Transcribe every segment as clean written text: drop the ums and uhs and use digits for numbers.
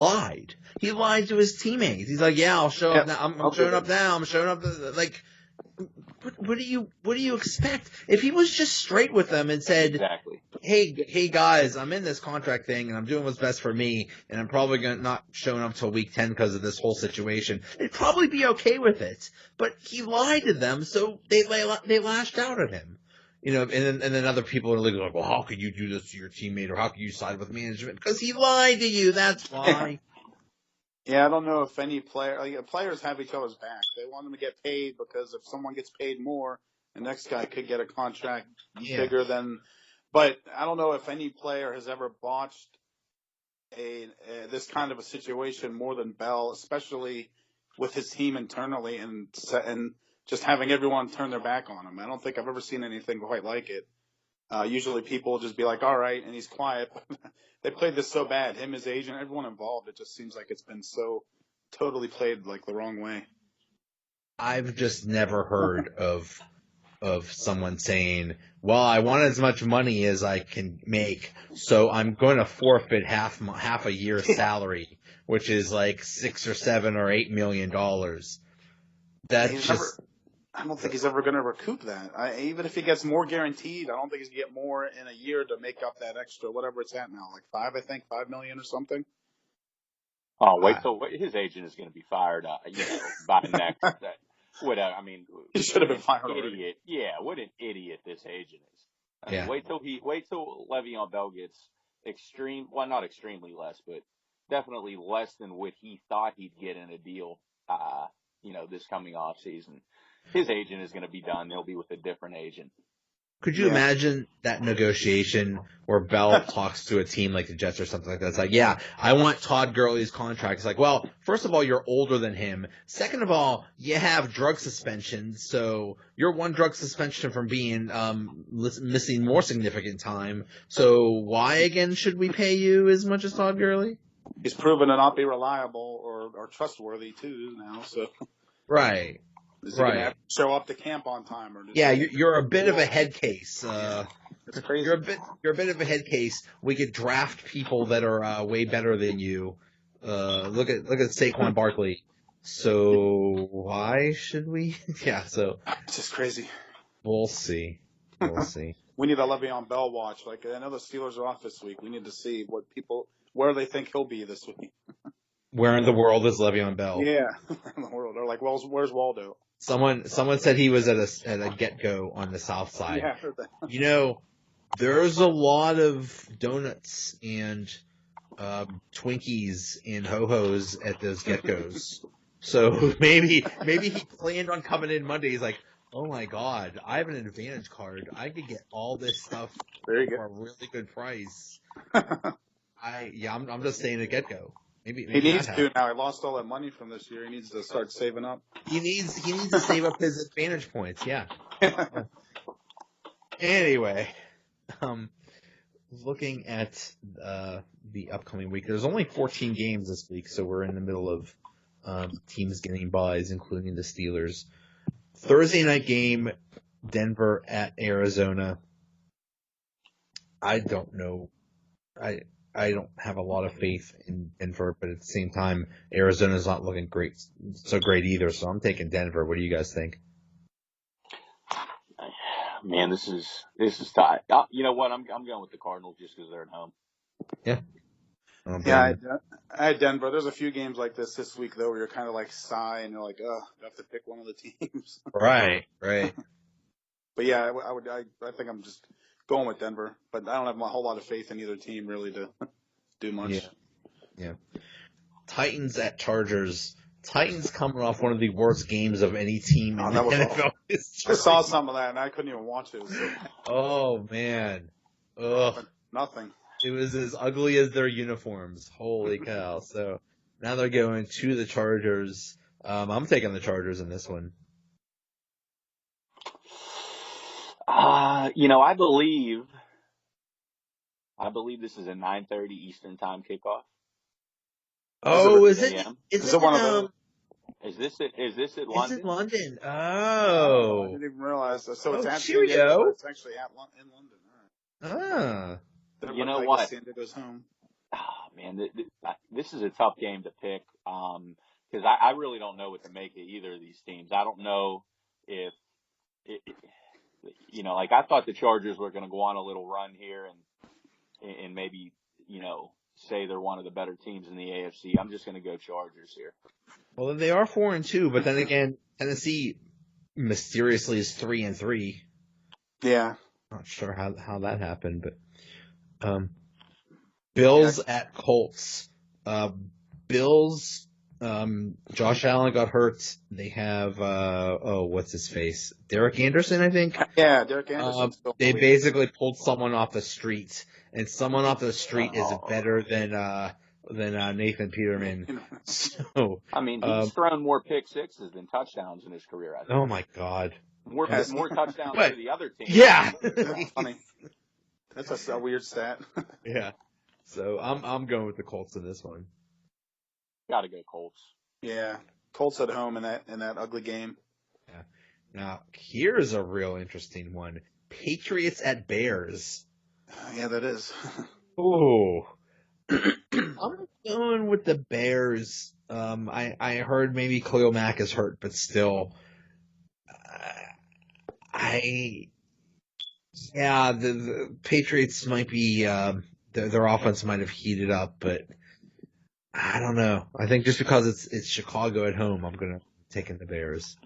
lied. He lied to his teammates. He's like, "Yeah, I'll show up now. I'm showing up now. I'm showing up." Like, what do you expect? If he was just straight with them and said, exactly, hey guys, I'm in this contract thing and I'm doing what's best for me, and I'm probably not showing up till week 10 because of this whole situation," they'd probably be okay with it. But he lied to them, so they lashed out at him. And then other people in the league are like, "Well, how could you do this to your teammate, or how could you side with management?" Because he lied to you. That's why. Yeah, I don't know if any players have each other's back. They want them to get paid because if someone gets paid more, the next guy could get a contract bigger than. But I don't know if any player has ever botched this kind of a situation more than Bell, especially with his team internally and just having everyone turn their back on him. I don't think I've ever seen anything quite like it. Usually people will just be like, "All right," and he's quiet. They played this so bad. Him, his agent, everyone involved. It just seems like it's been so totally played like the wrong way. I've just never heard of someone saying, "Well, I want as much money as I can make, so I'm going to forfeit half a year's salary, which is like $6 or $7 or $8 million." That's just. I don't think he's ever going to recoup that. Even if he gets more guaranteed, I don't think he's going to get more in a year to make up that extra, whatever it's at now, like $5 million or something. Oh, wait till his agent is going to be fired, by next. He should have been fired already. Already. Yeah, what an idiot this agent is. Yeah. Wait till Le'Veon Bell gets not extremely less, but definitely less than what he thought he'd get in a deal, this coming off season. His agent is going to be done. He'll be with a different agent. Could you imagine that negotiation where Bell talks to a team like the Jets or something like that? It's like, "Yeah, I want Todd Gurley's contract." It's like, "Well, first of all, you're older than him. Second of all, you have drug suspension, so you're one drug suspension from being missing more significant time. So why again should we pay you as much as Todd Gurley?" He's proven to not be reliable or trustworthy too now. So right. Is he going to have to show up to camp on time? You're a bit of a head case. It's crazy. You're a bit of a head case. We could draft people that are way better than you. Look at Saquon Barkley. So why should we? Yeah. So it's just crazy. We'll see. We need a Le'Veon Bell watch. Like, I know the Steelers are off this week. We need to see where they think he'll be this week. Where in the world is Le'Veon Bell? Yeah, in the world. They're like, "Well, where's Waldo?" Someone said he was at a get-go on the south side. Yeah, I heard that. There's a lot of donuts and Twinkies and ho-hos at those get-goes. So maybe he planned on coming in Monday. He's like, "Oh my God, I have an Advantage card. I could get all this stuff for a really good price." I'm just saying a get-go. Maybe he needs to now. He lost all that money from this year. He needs to start saving up. He needs to save up his Advantage points. Yeah. Anyway, looking at the upcoming week, there's only 14 games this week, so we're in the middle of teams getting buys, including the Steelers. Thursday night game, Denver at Arizona. I don't know. I don't have a lot of faith in Denver, but at the same time, Arizona's not looking great either. So I'm taking Denver. What do you guys think? Man, this is tight. You know what? I'm going with the Cardinals just because they're at home. Yeah. I had Denver. There's a few games like this week though, where you're kind of like sigh and you're like, "Oh, I have to pick one of the teams." Right. But yeah, I think I'm just going with Denver, but I don't have a whole lot of faith in either team really to do much. Yeah. Titans at Chargers. Titans coming off one of the worst games of any team in the NFL history. I saw some of that and I couldn't even watch it. Oh man. Ugh. Nothing. It was as ugly as their uniforms. Holy cow. So now they're going to the Chargers. I'm taking the Chargers in this one. I believe this is a 9:30 Eastern time kickoff. Oh, is it? Is it one of those? Is this at London? It's in London. Oh. I didn't even realize. So it's at Cheerio. San Diego. It's actually in London. All right. Ah. You know what? San Diego's home. Oh, man, this is a tough game to pick because I really don't know what to make of either of these teams. I don't know if like I thought the Chargers were going to go on a little run here and maybe say they're one of the better teams in the AFC. I'm just going to go Chargers here. Well, they are 4-2, but then again, Tennessee mysteriously is 3-3. Yeah. Not sure how that happened, but Bills at Colts. Bills. Josh Allen got hurt. They have what's his face? Derek Anderson, I think. Yeah, Derek Anderson. They basically pulled someone off the street, and someone off the street is better than Nathan Peterman. So I mean, he's thrown more pick sixes than touchdowns in his career. I think. Oh my God. More touchdowns to the other team. Yeah. That's funny. That's a weird stat. Yeah. So I'm going with the Colts in this one. Got to go Colts. Yeah, Colts at home in that ugly game. Yeah. Now here's a real interesting one: Patriots at Bears. Yeah, that is. Oh, I'm going with the Bears. I heard maybe Khalil Mack is hurt, but still, the Patriots might be their offense might have heated up, but I don't know. I think just because it's Chicago at home, I'm gonna take in the Bears.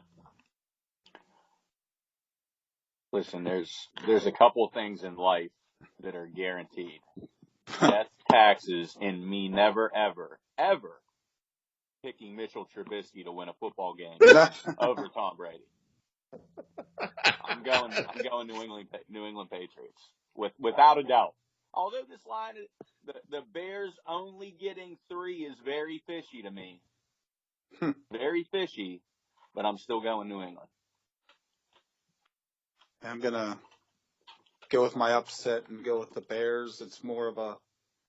Listen, there's a couple things in life that are guaranteed: death, taxes, and me never ever picking Mitchell Trubisky to win a football game over Tom Brady. I'm going New England Patriots without a doubt. Although this line, the Bears only getting 3 is very fishy to me. Very fishy, but I'm still going New England. I'm going to go with my upset and go with the Bears. It's more of a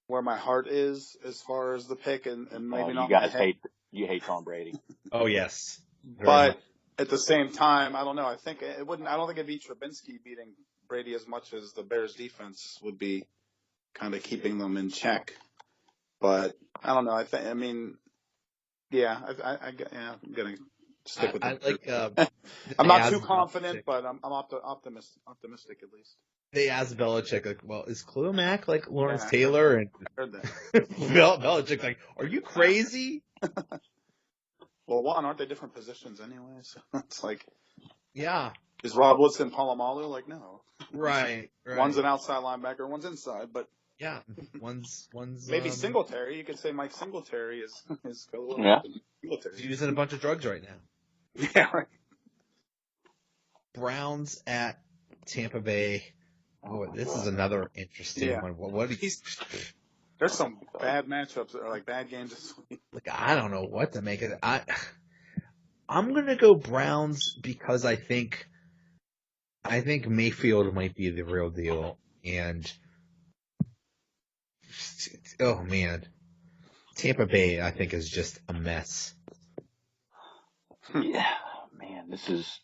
where my heart is as far as the pick and maybe not you guys my head. You hate Tom Brady. Oh, yes. But at the same time, I don't know. I don't think it'd be Trubisky beating Brady as much as the Bears defense would be kind of keeping them in check. But I don't know. I'm going to stick with it. I'm not too confident, but I'm optimistic at least. They asked Belichick, like, well, is Khalil Mack like Lawrence Taylor? And I heard that. Belichick's like, are you crazy? Well, one, aren't they different positions anyway? So it's like, yeah. Is Rob Woodson Polamalu? Like, no. Right. One's an outside linebacker, one's inside, but yeah, one's maybe Singletary. You could say Mike Singletary is Khalil. Yeah. Singletary. He's using a bunch of drugs right now. Yeah, right. Browns at Tampa Bay. Oh, this is another interesting one. What there's some bad matchups or like bad games this week. Like, I don't know what to make of it. I'm gonna go Browns because I think Mayfield might be the real deal, and oh man, Tampa Bay I think is just a mess. Yeah, man, this is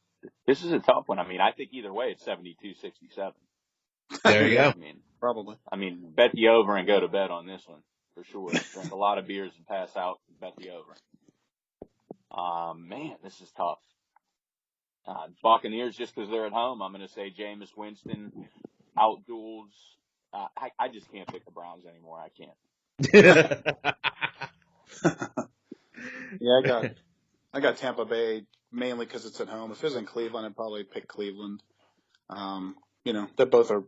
a tough one. I mean, I think either way it's 72-67. There you go. Probably. I mean, bet the over and go to bed on this one for sure. Drink a lot of beers and pass out and bet the over. Man, this is tough. Buccaneers, just because they're at home, I'm going to say Jameis Winston outduels. I just can't pick the Browns anymore. I can't. Yeah, I got Tampa Bay mainly because it's at home. If it was in Cleveland, I'd probably pick Cleveland. They both are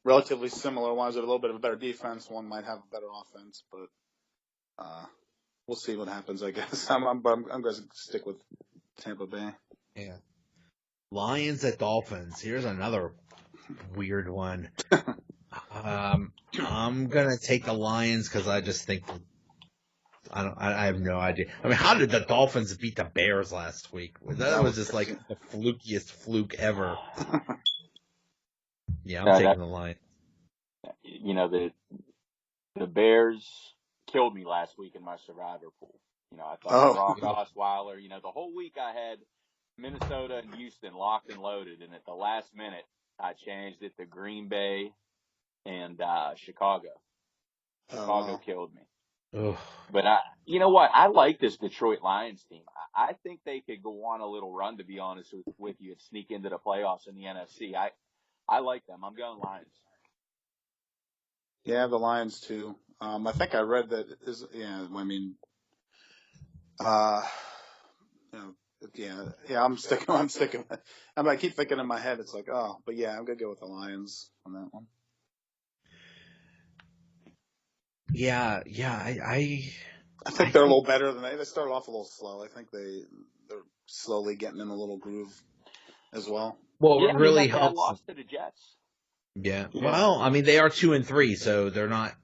relatively similar. One's a little bit of a better defense. One might have a better offense, but we'll see what happens. I guess I'm going to stick with Tampa Bay. Yeah. Lions at Dolphins. Here's another weird one. I'm gonna take the Lions because I just think I have no idea. I mean, how did the Dolphins beat the Bears last week? That was just like the flukiest fluke ever. Yeah, I'm taking the Lions. The Bears killed me last week in my survivor pool. I thought Brock Osweiler. The whole week I had Minnesota and Houston locked and loaded, and at the last minute I changed it to Green Bay and Chicago. Chicago killed me. Ugh. But you know what? I like this Detroit Lions team. I think they could go on a little run, to be honest with you, and sneak into the playoffs in the NFC. I like them. I'm going Lions. Yeah, the Lions too. I think I read that is, yeah, I mean, uh, you know, yeah, I'm sticking with, I keep thinking in my head, it's like, oh, but yeah, I'm going to go with the Lions on that one. Yeah, I think they're a little better than they started off a little slow. I think they're slowly getting in a little groove as well. well, Yeah, it I mean really that bad helps. loss to the Jets. Yeah. Yeah. Well, I mean, they are 2-3, so they're not,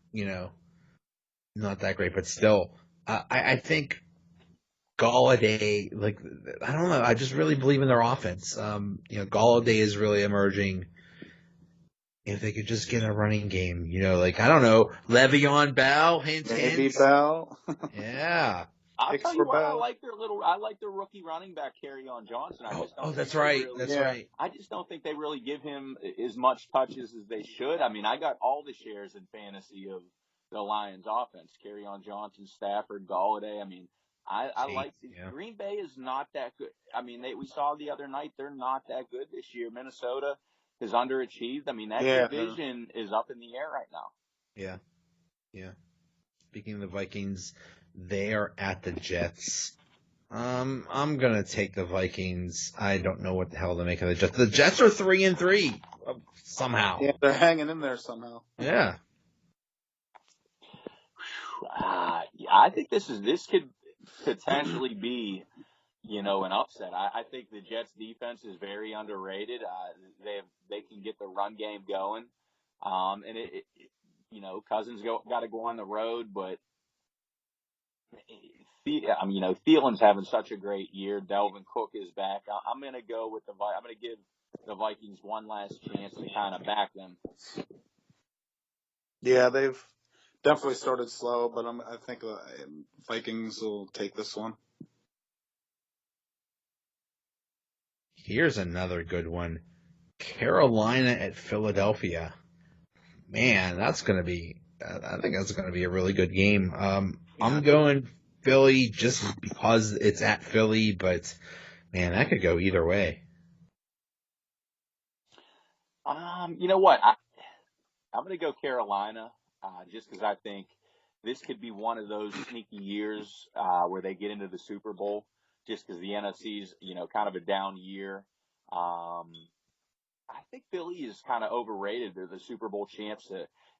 not that great, but still, I think Galladay, like, I don't know, I just really believe in their offense. Galladay is really emerging. If they could just get a running game, like, I don't know, Le'Veon Bell, hint, Maybe hint. Bell. Yeah. I'll Picks tell for you what, Bell. I like their rookie running back on Johnson. I just don't think That's they right. really, That's Yeah. right. I just don't think they really give him as much touches as they should. I mean, I got all the shares in fantasy of the Lions offense. On Johnson, Stafford, Galladay. I mean, I like Yeah. Green Bay is not that good. I mean, we saw the other night they're not that good this year. Minnesota has underachieved. I mean, that division is up in the air right now. Yeah. Yeah. Speaking of the Vikings, they are at the Jets. I'm gonna take the Vikings. I don't know what the hell to make of the Jets. The Jets are 3-3 somehow. Yeah, they're hanging in there somehow. Yeah. I think this could potentially be, an upset. I think the Jets defense is very underrated. They can get the run game going. And Cousins got to go on the road, but Thielen's having such a great year. Delvin Cook is back. I'm going to go with I'm going to give the Vikings one last chance to kind of back them. Yeah, they've definitely started slow, but I think Vikings will take this one. Here's another good one. Carolina at Philadelphia. Man, that's gonna be. I think that's gonna be a really good game. I'm going Philly just because it's at Philly, but man, that could go either way. You know what? I'm going to go Carolina, just because I think this could be one of those sneaky years where they get into the Super Bowl, just because the NFC's, kind of a down year. I think Philly is kind of overrated. They're the Super Bowl champs.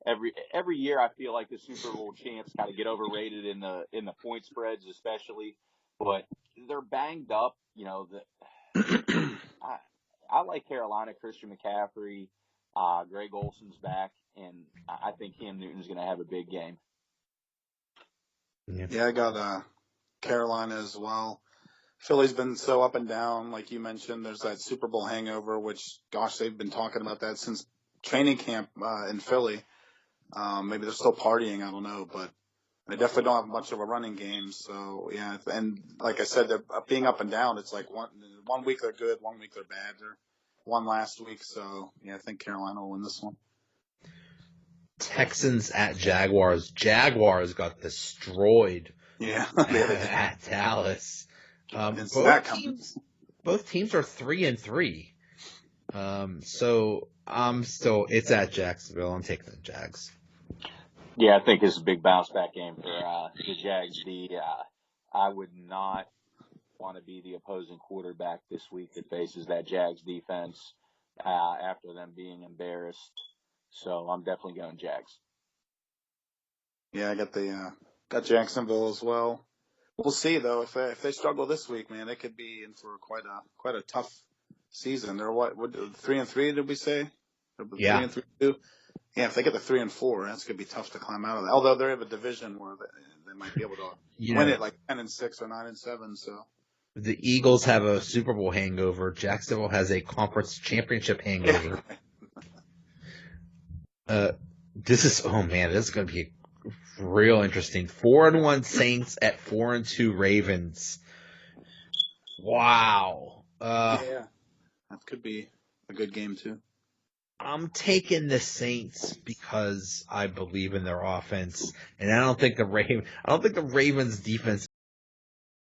Every year, I feel like the Super Bowl champs kind of get overrated in the point spreads, especially. But they're banged up. I like Carolina. Christian McCaffrey, Greg Olson's back, and I think Cam Newton's going to have a big game. Yeah, I got Carolina as well. Philly's been so up and down, like you mentioned. There's that Super Bowl hangover, which, gosh, they've been talking about that since training camp in Philly. Maybe they're still partying, I don't know, but they definitely don't have much of a running game. So, yeah, and like I said, they're being up and down. It's like one week they're good, 1 week they're bad. They're won last week, so, yeah, I think Carolina will win this one. Texans at Jaguars. Jaguars got destroyed. Yeah. At Dallas. Both teams are 3-3. So it's at Jacksonville. I'm taking the Jags. Yeah, I think it's a big bounce back game for the Jags. I would not want to be the opposing quarterback this week that faces that Jags defense after them being embarrassed. So I'm definitely going Jags. Yeah, I got Jacksonville as well. We'll see though if they struggle this week, man, they could be in for quite a tough season. They're what 3-3 did we say? Yeah. 3-3 too. Yeah, if they get the 3-4, that's gonna be tough to climb out of that. Although they have a division where they might be able to win it like 10-6 or 9-7. So the Eagles have a Super Bowl hangover. Jacksonville has a conference championship hangover. This is going to be real interesting. 4-1 Saints at 4-2 Ravens. Wow. yeah, that could be a good game too. I'm taking the Saints because I believe in their offense, and I don't think the Ravens defense